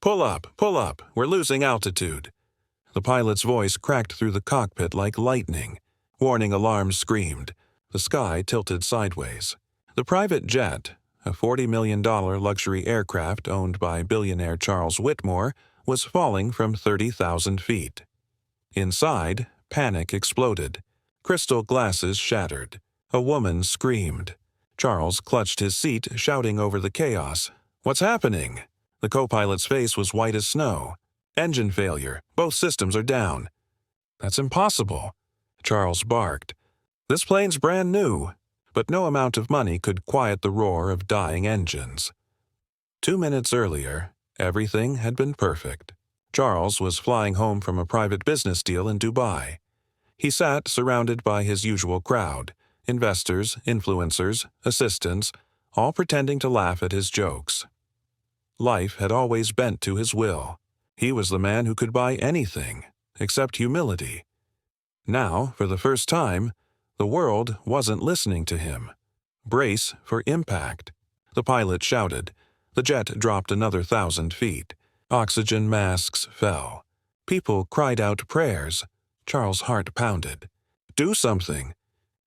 pull up, we're losing altitude." The pilot's voice cracked through the cockpit like lightning. Warning alarms screamed. The sky tilted sideways. The private jet, a $40 million luxury aircraft owned by billionaire Charles Whitmore, was falling from 30,000 feet. Inside, panic exploded. Crystal glasses shattered. A woman screamed. Charles clutched his seat, shouting over the chaos. "What's happening?" The co-pilot's face was white as snow. "Engine failure. Both systems are down." "That's impossible," Charles barked. "This plane's brand new." But no amount of money could quiet the roar of dying engines. 2 minutes earlier, everything had been perfect. Charles was flying home from a private business deal in Dubai. He sat surrounded by his usual crowd, investors, influencers, assistants, all pretending to laugh at his jokes. Life had always bent to his will. He was the man who could buy anything, except humility. Now, for the first time, the world wasn't listening to him. "Brace for impact," the pilot shouted. The jet dropped another 1,000 feet. Oxygen masks fell. People cried out prayers. Charles' heart pounded. "Do something.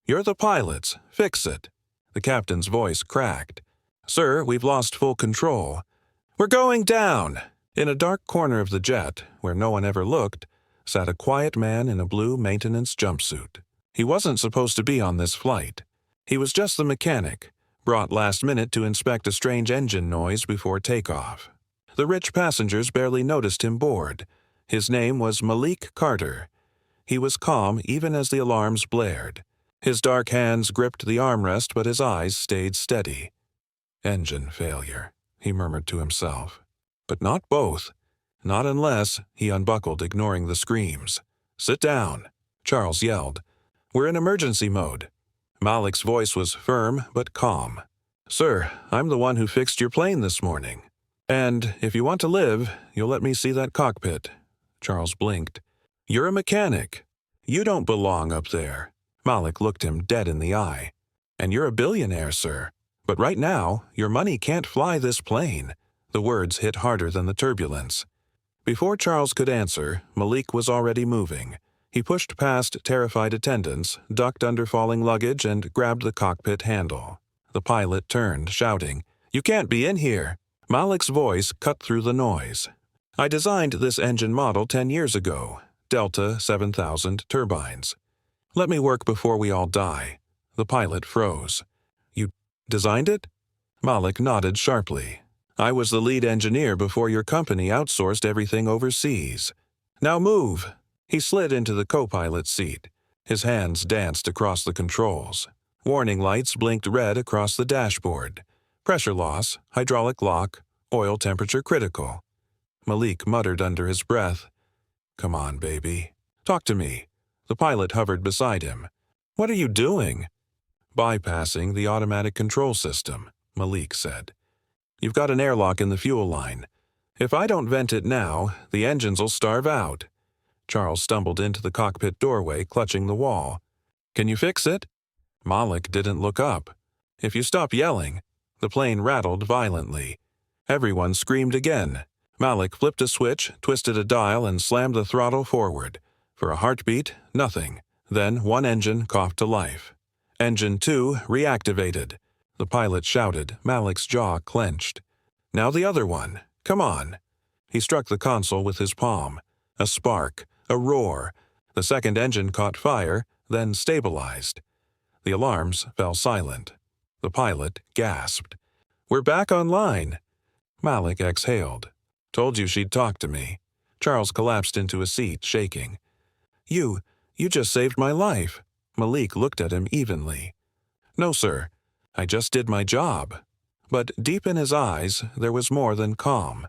You're the pilots. Fix it." The captain's voice cracked. "Sir, we've lost full control." "We're going down!" In a dark corner of the jet, where no one ever looked, sat a quiet man in a blue maintenance jumpsuit. He wasn't supposed to be on this flight. He was just the mechanic, brought last minute to inspect a strange engine noise before takeoff. The rich passengers barely noticed him board. His name was Malik Carter. He was calm even as the alarms blared. His dark hands gripped the armrest, but his eyes stayed steady. "Engine failure," he murmured to himself. But not both. Not unless, he unbuckled, ignoring the screams. "Sit down," Charles yelled. "We're in emergency mode." Malik's voice was firm but calm. "Sir, I'm the one who fixed your plane this morning. And if you want to live, you'll let me see that cockpit." Charles blinked. "You're a mechanic. You don't belong up there." Malik looked him dead in the eye. "And you're a billionaire, sir. But right now, your money can't fly this plane." The words hit harder than the turbulence. Before Charles could answer, Malik was already moving. He pushed past terrified attendants, ducked under falling luggage, and grabbed the cockpit handle. The pilot turned, shouting, "You can't be in here!" Malik's voice cut through the noise. "I designed this engine model 10 years ago, Delta 7000 turbines. Let me work before we all die." The pilot froze. "You designed it?" Malik nodded sharply. "I was the lead engineer before your company outsourced everything overseas. Now move!" He slid into the co-pilot's seat. His hands danced across the controls. Warning lights blinked red across the dashboard. Pressure loss, hydraulic lock, oil temperature critical. Malik muttered under his breath, "Come on, baby. Talk to me." The pilot hovered beside him. "What are you doing?" "Bypassing the automatic control system," Malik said. "You've got an airlock in the fuel line. If I don't vent it now, the engines'll starve out." Charles stumbled into the cockpit doorway, clutching the wall. "Can you fix it?" Malik didn't look up. "If you stop yelling." The plane rattled violently. Everyone screamed again. Malik flipped a switch, twisted a dial, and slammed the throttle forward. For a heartbeat, nothing. Then one engine coughed to life. "Engine 2 reactivated." The pilot shouted, Malik's jaw clenched. "Now the other one. Come on." He struck the console with his palm. A spark. A roar. The second engine caught fire, then stabilized. The alarms fell silent. The pilot gasped. "We're back online." Malik exhaled. "Told you she'd talk to me." Charles collapsed into a seat, shaking. You just saved my life." Malik looked at him evenly. "No, sir. I just did my job." But deep in his eyes, there was more than calm.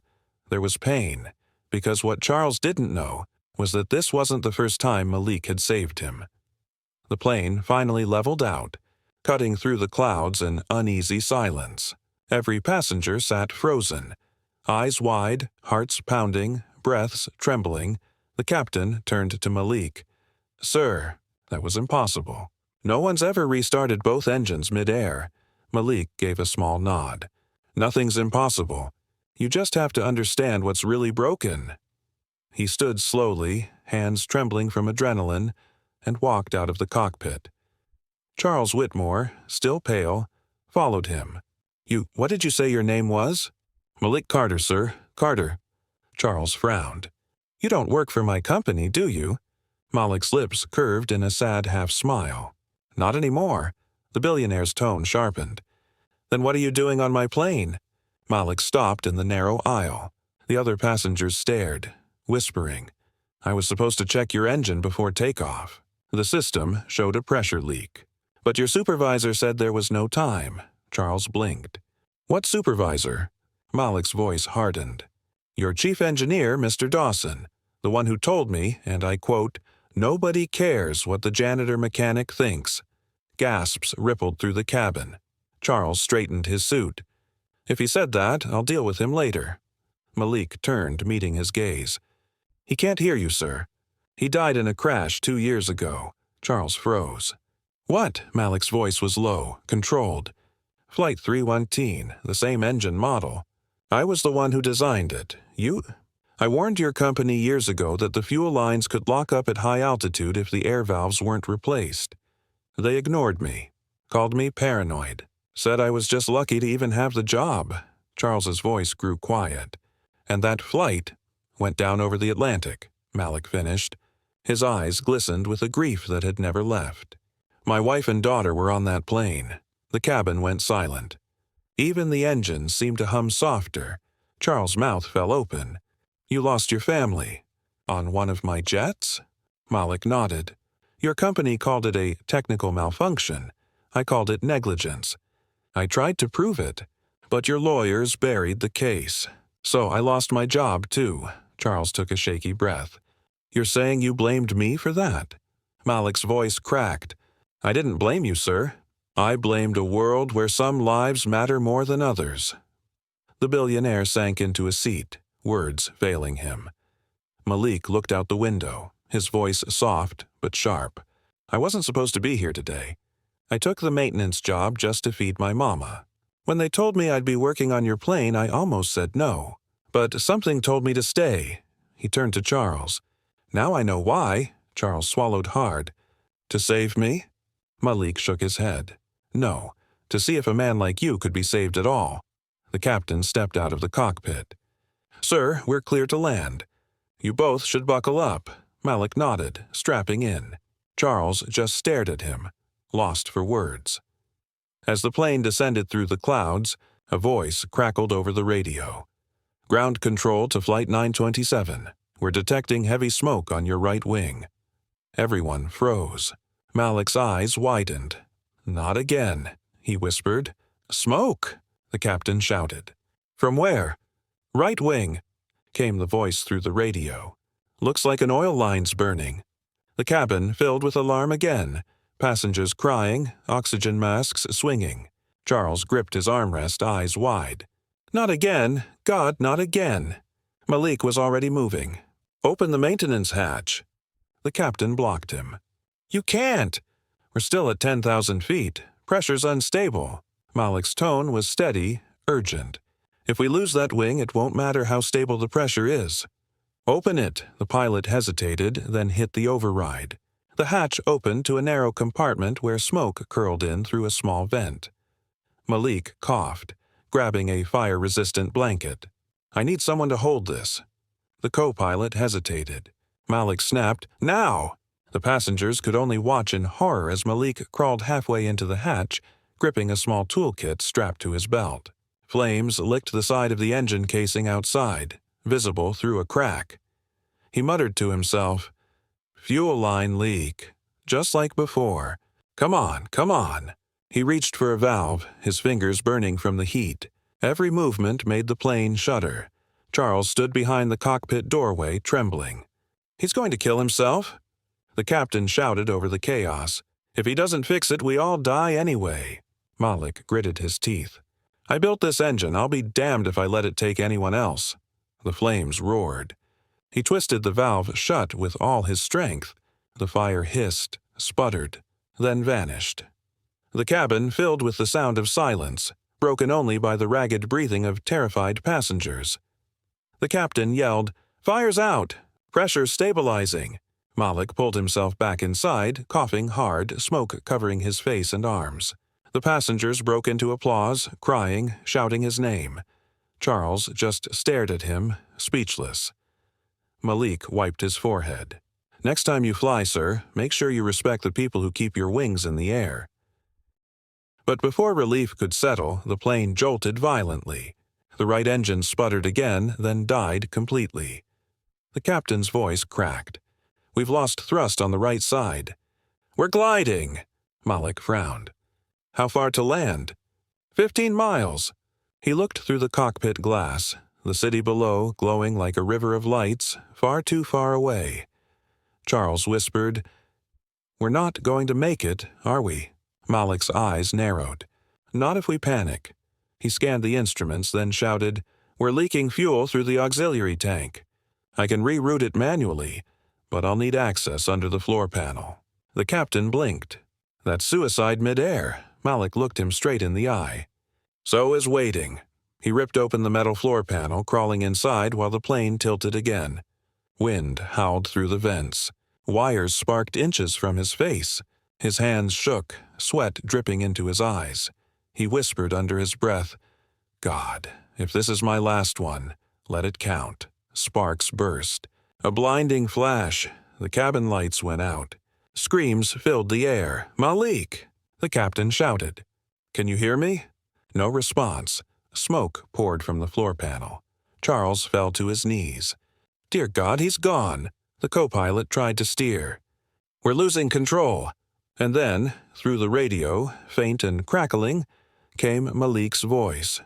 There was pain, because what Charles didn't know was that this wasn't the first time Malik had saved him. The plane finally leveled out, cutting through the clouds in uneasy silence. Every passenger sat frozen, eyes wide, hearts pounding, breaths trembling. The captain turned to Malik. "Sir, that was impossible. No one's ever restarted both engines mid-air." Malik gave a small nod. "Nothing's impossible. You just have to understand what's really broken." He stood slowly, hands trembling from adrenaline, and walked out of the cockpit. Charles Whitmore, still pale, followed him. What did you say your name was?" "Malik Carter, sir. Carter." Charles frowned. "You don't work for my company, do you?" Malik's lips curved in a sad half-smile. "Not anymore." The billionaire's tone sharpened. "Then what are you doing on my plane?" Malik stopped in the narrow aisle. The other passengers stared, whispering. "I was supposed to check your engine before takeoff." The system showed a pressure leak. "But your supervisor said there was no time." Charles blinked. "What supervisor?" Malik's voice hardened. "Your chief engineer, Mr. Dawson, the one who told me, and I quote, 'Nobody cares what the janitor mechanic thinks.'" Gasps rippled through the cabin. Charles straightened his suit. "If he said that, I'll deal with him later." Malik turned, meeting his gaze. "He can't hear you, sir. He died in a crash 2 years ago." Charles froze. "What?" Malik's voice was low, controlled. "Flight 319, the same engine model. I was the one who designed it. I warned your company years ago that the fuel lines could lock up at high altitude if the air valves weren't replaced. They ignored me, called me paranoid, said I was just lucky to even have the job." Charles's voice grew quiet. "And that flight went down over the Atlantic," Malik finished. His eyes glistened with a grief that had never left. "My wife and daughter were on that plane." The cabin went silent. Even the engines seemed to hum softer. Charles' mouth fell open. "You lost your family. On one of my jets?" Malik nodded. "Your company called it a technical malfunction. I called it negligence. I tried to prove it, but your lawyers buried the case. So I lost my job, too." Charles took a shaky breath. "You're saying you blamed me for that?" Malik's voice cracked. "I didn't blame you, sir. I blamed a world where some lives matter more than others." The billionaire sank into a seat, words failing him. Malik looked out the window, his voice soft but sharp. "I wasn't supposed to be here today. I took the maintenance job just to feed my mama. When they told me I'd be working on your plane, I almost said no. But something told me to stay." He turned to Charles. "Now I know why." Charles swallowed hard. "To save me?" Malik shook his head. "No, to see if a man like you could be saved at all." The captain stepped out of the cockpit. "Sir, we're clear to land. You both should buckle up." Malik nodded, strapping in. Charles just stared at him, lost for words. As the plane descended through the clouds, a voice crackled over the radio. "Ground control to Flight 927. We're detecting heavy smoke on your right wing." Everyone froze. Malik's eyes widened. "Not again," he whispered. "Smoke!" the captain shouted. "From where?" "Right wing," came the voice through the radio. "Looks like an oil line's burning." The cabin filled with alarm again, passengers crying, oxygen masks swinging. Charles gripped his armrest, eyes wide. "Not again! God, not again!" Malik was already moving. "Open the maintenance hatch." The captain blocked him. "You can't! We're still at 10,000 feet. Pressure's unstable." Malik's tone was steady, urgent. "If we lose that wing, it won't matter how stable the pressure is." "Open it." The pilot hesitated, then hit the override. The hatch opened to a narrow compartment where smoke curled in through a small vent. Malik coughed, grabbing a fire-resistant blanket. "I need someone to hold this." The co-pilot hesitated. Malik snapped, "Now!" The passengers could only watch in horror as Malik crawled halfway into the hatch, gripping a small toolkit strapped to his belt. Flames licked the side of the engine casing outside, visible through a crack. He muttered to himself, "Fuel line leak. Just like before. Come on, come on." He reached for a valve, his fingers burning from the heat. Every movement made the plane shudder. Charles stood behind the cockpit doorway, trembling. "He's going to kill himself?" The captain shouted over the chaos. "If he doesn't fix it, we all die anyway." Malik gritted his teeth. "I built this engine. I'll be damned if I let it take anyone else." The flames roared. He twisted the valve shut with all his strength. The fire hissed, sputtered, then vanished. The cabin filled with the sound of silence, broken only by the ragged breathing of terrified passengers. The captain yelled, "Fire's out! Pressure stabilizing!" Malik pulled himself back inside, coughing hard, smoke covering his face and arms. The passengers broke into applause, crying, shouting his name. Charles just stared at him, speechless. Malik wiped his forehead. "Next time you fly, sir, make sure you respect the people who keep your wings in the air." But before relief could settle, the plane jolted violently. The right engine sputtered again, then died completely. The captain's voice cracked. "We've lost thrust on the right side." "We're gliding." Malik frowned. "How far to land?" 15 miles. He looked through the cockpit glass, the city below glowing like a river of lights, far too far away. Charles whispered, "We're not going to make it, are we?" Malik's eyes narrowed. "Not if we panic." He scanned the instruments, then shouted, "We're leaking fuel through the auxiliary tank. I can reroute it manually, but I'll need access under the floor panel." The captain blinked. "That's suicide midair." Malik looked him straight in the eye. "So is waiting." He ripped open the metal floor panel, crawling inside while the plane tilted again. Wind howled through the vents. Wires sparked inches from his face. His hands shook, sweat dripping into his eyes. He whispered under his breath, "God, if this is my last one, let it count." Sparks burst. A blinding flash. The cabin lights went out. Screams filled the air. "Malik!" The captain shouted. "Can you hear me?" No response. Smoke poured from the floor panel. Charles fell to his knees. "Dear God, he's gone!" The co-pilot tried to steer. "We're losing control." And then, through the radio, faint and crackling, came Malik's voice.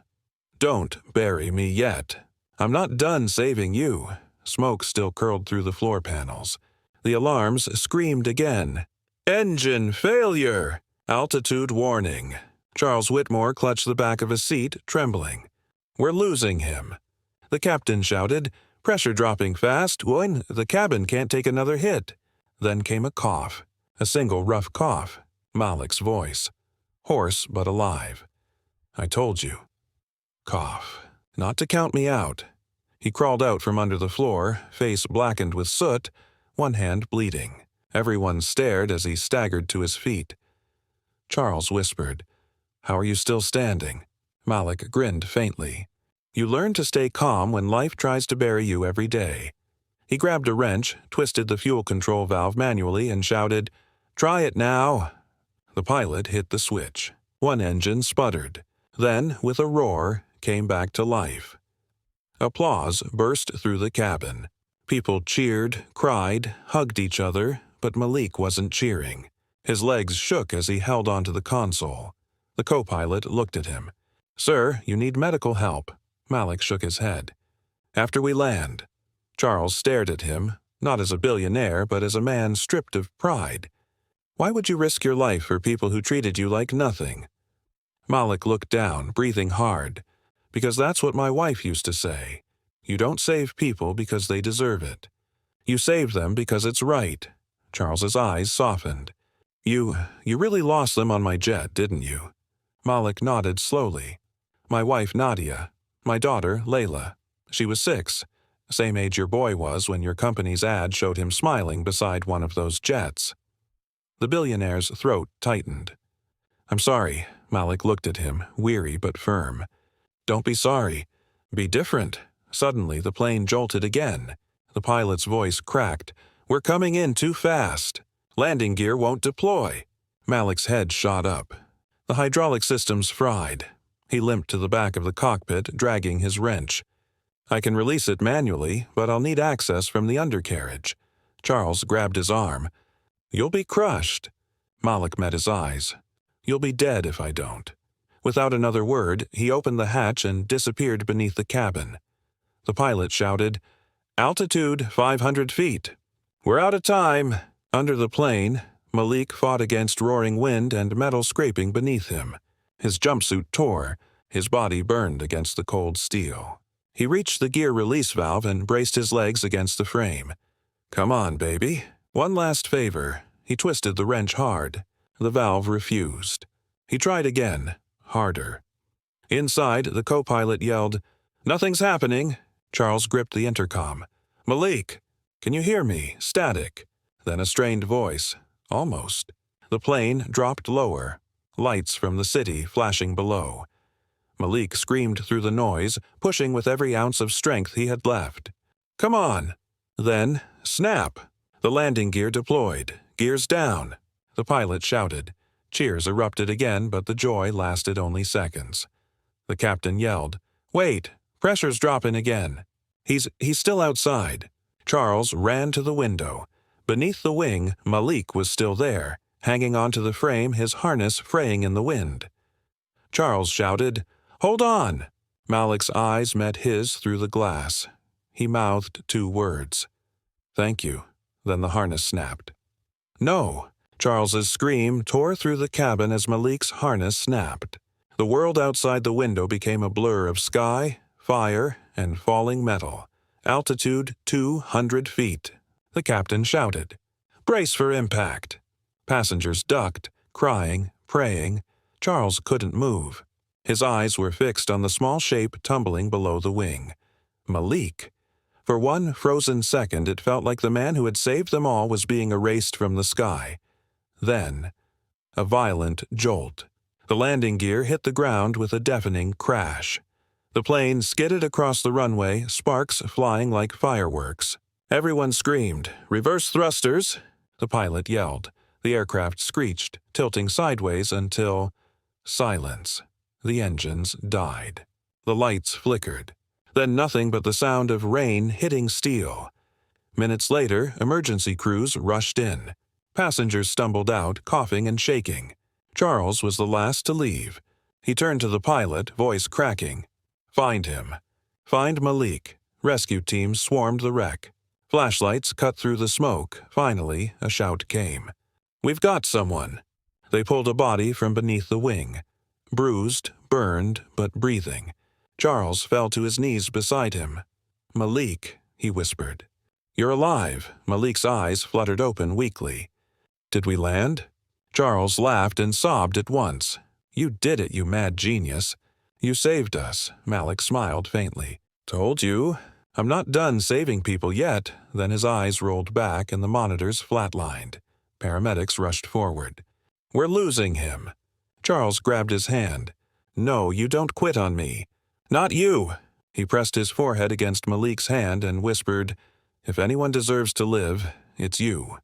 "Don't bury me yet. I'm not done saving you." Smoke still curled through the floor panels. The alarms screamed again. "Engine failure! Altitude warning." Charles Whitmore clutched the back of his seat, trembling. "We're losing him." The captain shouted, "Pressure dropping fast, Woyn. The cabin can't take another hit." Then came a cough. A single rough cough. Malik's voice. Hoarse but alive. "I told you." Cough. "Not to count me out." He crawled out from under the floor, face blackened with soot, one hand bleeding. Everyone stared as he staggered to his feet. Charles whispered, "How are you still standing?" Malik grinned faintly. "You learn to stay calm when life tries to bury you every day." He grabbed a wrench, twisted the fuel control valve manually, and shouted, "Try it now." The pilot hit the switch. One engine sputtered. Then, with a roar, came back to life. Applause burst through the cabin. People cheered, cried, hugged each other, but Malik wasn't cheering. His legs shook as he held onto the console. The co-pilot looked at him. "Sir, you need medical help." Malik shook his head. "After we land." Charles stared at him, not as a billionaire, but as a man stripped of pride. "Why would you risk your life for people who treated you like nothing?" Malik looked down, breathing hard. "Because that's what my wife used to say. You don't save people because they deserve it. You save them because it's right." Charles's eyes softened. You really lost them on my jet, didn't you?" Malik nodded slowly. "My wife, Nadia. My daughter, Layla. She was 6, same age your boy was when your company's ad showed him smiling beside one of those jets." The billionaire's throat tightened. "I'm sorry." Malik looked at him, weary but firm. "Don't be sorry. Be different." Suddenly, the plane jolted again. The pilot's voice cracked. "We're coming in too fast. Landing gear won't deploy." Malik's head shot up. The hydraulic system's fried. He limped to the back of the cockpit, dragging his wrench. "I can release it manually, but I'll need access from the undercarriage." Charles grabbed his arm. "You'll be crushed." Malik met his eyes. "You'll be dead if I don't." Without another word, he opened the hatch and disappeared beneath the cabin. The pilot shouted, "Altitude 500 feet. We're out of time." Under the plane, Malik fought against roaring wind and metal scraping beneath him. His jumpsuit tore. His body burned against the cold steel. He reached the gear release valve and braced his legs against the frame. "Come on, baby. One last favor." He twisted the wrench hard. The valve refused. He tried again, harder. Inside, the co-pilot yelled, "Nothing's happening." Charles gripped the intercom. "Malik, can you hear me? Static." Then a strained voice. "Almost." The plane dropped lower, lights from the city flashing below. Malik screamed through the noise, pushing with every ounce of strength he had left. "Come on!" Then, snap! The landing gear deployed. "Gears down!" The pilot shouted. Cheers erupted again, but the joy lasted only seconds. The captain yelled, "Wait! Pressure's dropping again." He's still outside." Charles ran to the window. Beneath the wing, Malik was still there, hanging onto the frame, his harness fraying in the wind. Charles shouted, "Hold on!" Malik's eyes met his through the glass. He mouthed 2 words. "Thank you." Then the harness snapped. "No!" Charles's scream tore through the cabin as Malik's harness snapped. The world outside the window became a blur of sky, fire, and falling metal. Altitude 200 feet. The captain shouted, "Brace for impact." Passengers ducked, crying, praying. Charles couldn't move. His eyes were fixed on the small shape tumbling below the wing. Malik. For one frozen second, it felt like the man who had saved them all was being erased from the sky. Then, a violent jolt. The landing gear hit the ground with a deafening crash. The plane skidded across the runway, sparks flying like fireworks. Everyone screamed, "Reverse thrusters!" The pilot yelled. The aircraft screeched, tilting sideways until... silence. The engines died. The lights flickered. Then nothing but the sound of rain hitting steel. Minutes later, emergency crews rushed in. Passengers stumbled out, coughing and shaking. Charles was the last to leave. He turned to the pilot, voice cracking. "Find him. Find Malik." Rescue teams swarmed the wreck. Flashlights cut through the smoke. Finally, a shout came. "We've got someone." They pulled a body from beneath the wing. Bruised, burned, but breathing. Charles fell to his knees beside him. "Malik," he whispered. "You're alive." Malik's eyes fluttered open weakly. "Did we land?" Charles laughed and sobbed at once. "You did it, you mad genius. You saved us." Malik smiled faintly. "Told you. I'm not done saving people yet." Then his eyes rolled back and the monitors flatlined. Paramedics rushed forward. "We're losing him." Charles grabbed his hand. "No, you don't quit on me." "Not you." He pressed his forehead against Malik's hand and whispered, "If anyone deserves to live, it's you."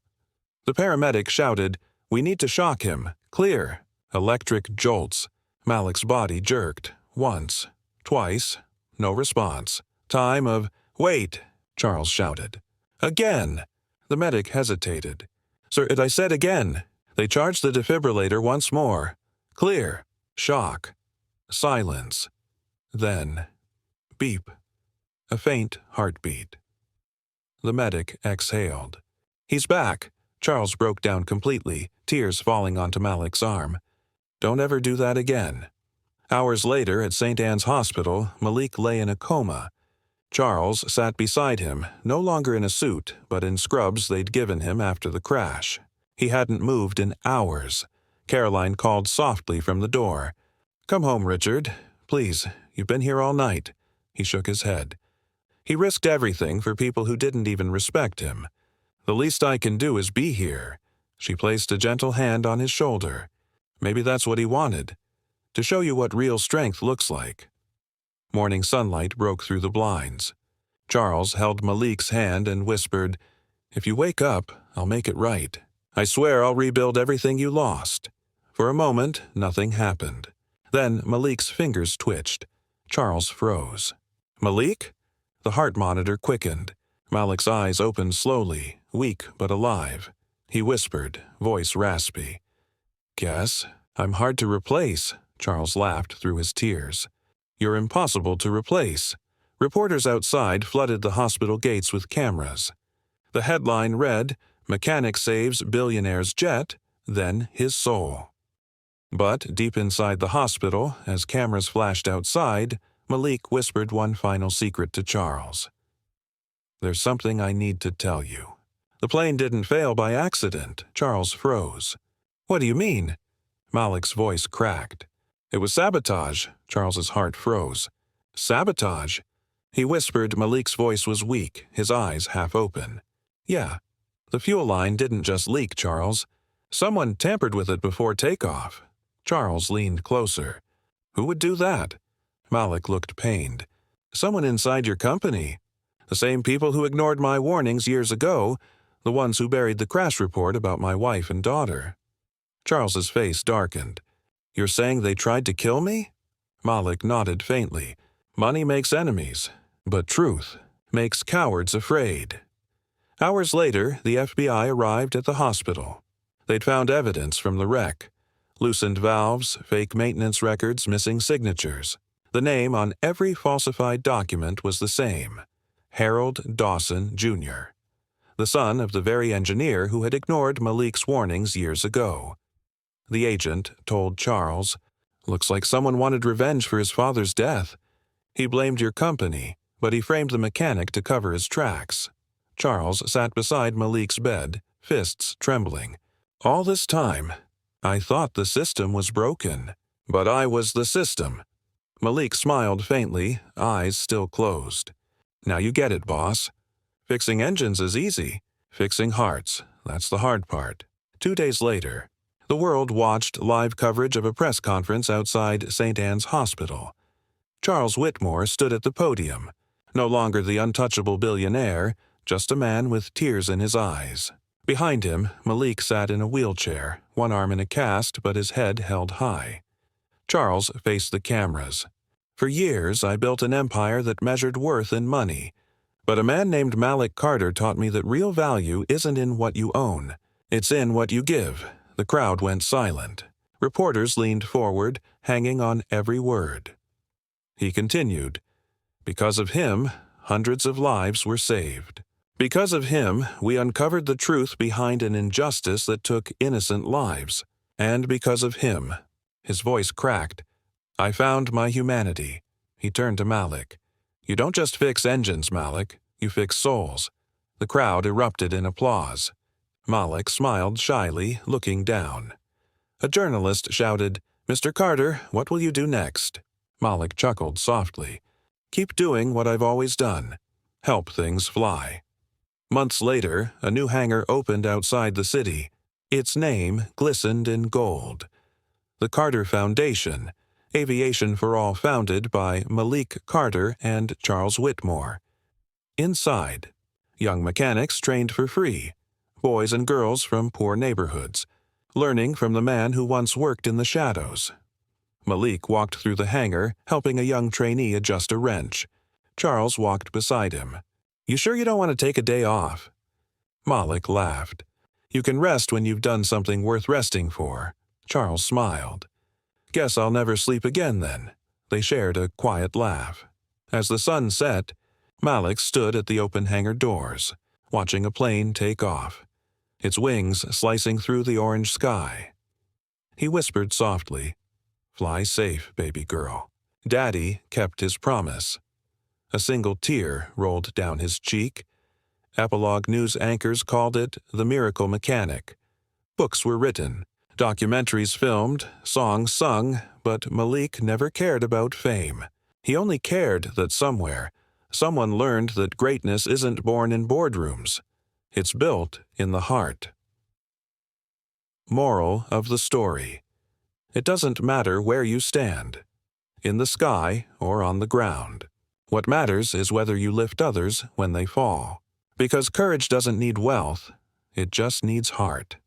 The paramedic shouted, "We need to shock him. Clear." Electric jolts. Malik's body jerked. Once. Twice. No response. Time of... "Wait!" Charles shouted. "Again!" The medic hesitated. "Sir, I said again." They charged the defibrillator once more. Clear. Shock. Silence. Then... beep. A faint heartbeat. The medic exhaled. "He's back." Charles broke down completely, tears falling onto Malik's arm. "Don't ever do that again." Hours later, at St. Anne's Hospital, Malik lay in a coma. Charles sat beside him, no longer in a suit, but in scrubs they'd given him after the crash. He hadn't moved in hours. Caroline called softly from the door. "Come home, Richard. Please, you've been here all night." He shook his head. "He risked everything for people who didn't even respect him. The least I can do is be here." She placed a gentle hand on his shoulder. "Maybe that's what he wanted. To show you what real strength looks like." Morning sunlight broke through the blinds. Charles held Malik's hand and whispered, "If you wake up, I'll make it right. I swear I'll rebuild everything you lost." For a moment, nothing happened. Then Malik's fingers twitched. Charles froze. "Malik?" The heart monitor quickened. Malik's eyes opened slowly, weak but alive. He whispered, voice raspy. "Guess. I'm hard to replace." Charles laughed through his tears. "You're impossible to replace." Reporters outside flooded the hospital gates with cameras. The headline read, "Mechanic saves billionaire's jet, then his soul." But deep inside the hospital, as cameras flashed outside, Malik whispered one final secret to Charles. "There's something I need to tell you." The plane didn't fail by accident. Charles froze. "What do you mean?" Malik's voice cracked. It was sabotage. Charles's heart froze. Sabotage? He whispered. Malik's voice was weak, his eyes half open. Yeah, the fuel line didn't just leak, Charles. Someone tampered with it before takeoff. Charles leaned closer. Who would do that? Malik looked pained. Someone inside your company. The same people who ignored my warnings years ago, the ones who buried the crash report about my wife and daughter. Charles's face darkened. You're saying they tried to kill me? Malik nodded faintly. Money makes enemies, but truth makes cowards afraid. Hours later, the FBI arrived at the hospital. They'd found evidence from the wreck. Loosened valves, fake maintenance records, missing signatures. The name on every falsified document was the same. Harold Dawson, Jr., the son of the very engineer who had ignored Malik's warnings years ago. The agent told Charles, Looks like someone wanted revenge for his father's death. He blamed your company, but he framed the mechanic to cover his tracks. Charles sat beside Malik's bed, fists trembling. All this time, I thought the system was broken, but I was the system. Malik smiled faintly, eyes still closed. Now you get it, boss. Fixing engines is easy. Fixing hearts, that's the hard part. 2 days later, the world watched live coverage of a press conference outside St. Anne's Hospital. Charles Whitmore stood at the podium, no longer the untouchable billionaire, just a man with tears in his eyes. Behind him, Malik sat in a wheelchair, one arm in a cast but his head held high. Charles faced the cameras. For years, I built an empire that measured worth in money. But a man named Malik Carter taught me that real value isn't in what you own. It's in what you give. The crowd went silent. Reporters leaned forward, hanging on every word. He continued, Because of him, hundreds of lives were saved. Because of him, we uncovered the truth behind an injustice that took innocent lives. And because of him, his voice cracked, I found my humanity. He turned to Malik. You don't just fix engines, Malik. You fix souls. The crowd erupted in applause. Malik smiled shyly, looking down. A journalist shouted, Mr. Carter, what will you do next? Malik chuckled softly. Keep doing what I've always done. Help things fly. Months later, a new hangar opened outside the city. Its name glistened in gold. The Carter Foundation, Aviation for All, founded by Malik Carter and Charles Whitmore. Inside, young mechanics trained for free, boys and girls from poor neighborhoods, learning from the man who once worked in the shadows. Malik walked through the hangar, helping a young trainee adjust a wrench. Charles walked beside him. You sure you don't want to take a day off? Malik laughed. You can rest when you've done something worth resting for. Charles smiled. Guess I'll never sleep again then. They shared a quiet laugh. As the sun set, Malik stood at the open hangar doors, watching a plane take off, its wings slicing through the orange sky. He whispered softly, Fly safe, baby girl. Daddy kept his promise. A single tear rolled down his cheek. Epilogue news anchors called it The Miracle Mechanic. Books were written, documentaries filmed, songs sung, but Malik never cared about fame. He only cared that somewhere, someone learned that greatness isn't born in boardrooms. It's built in the heart. Moral of the story. It doesn't matter where you stand, in the sky or on the ground. What matters is whether you lift others when they fall. Because courage doesn't need wealth, it just needs heart.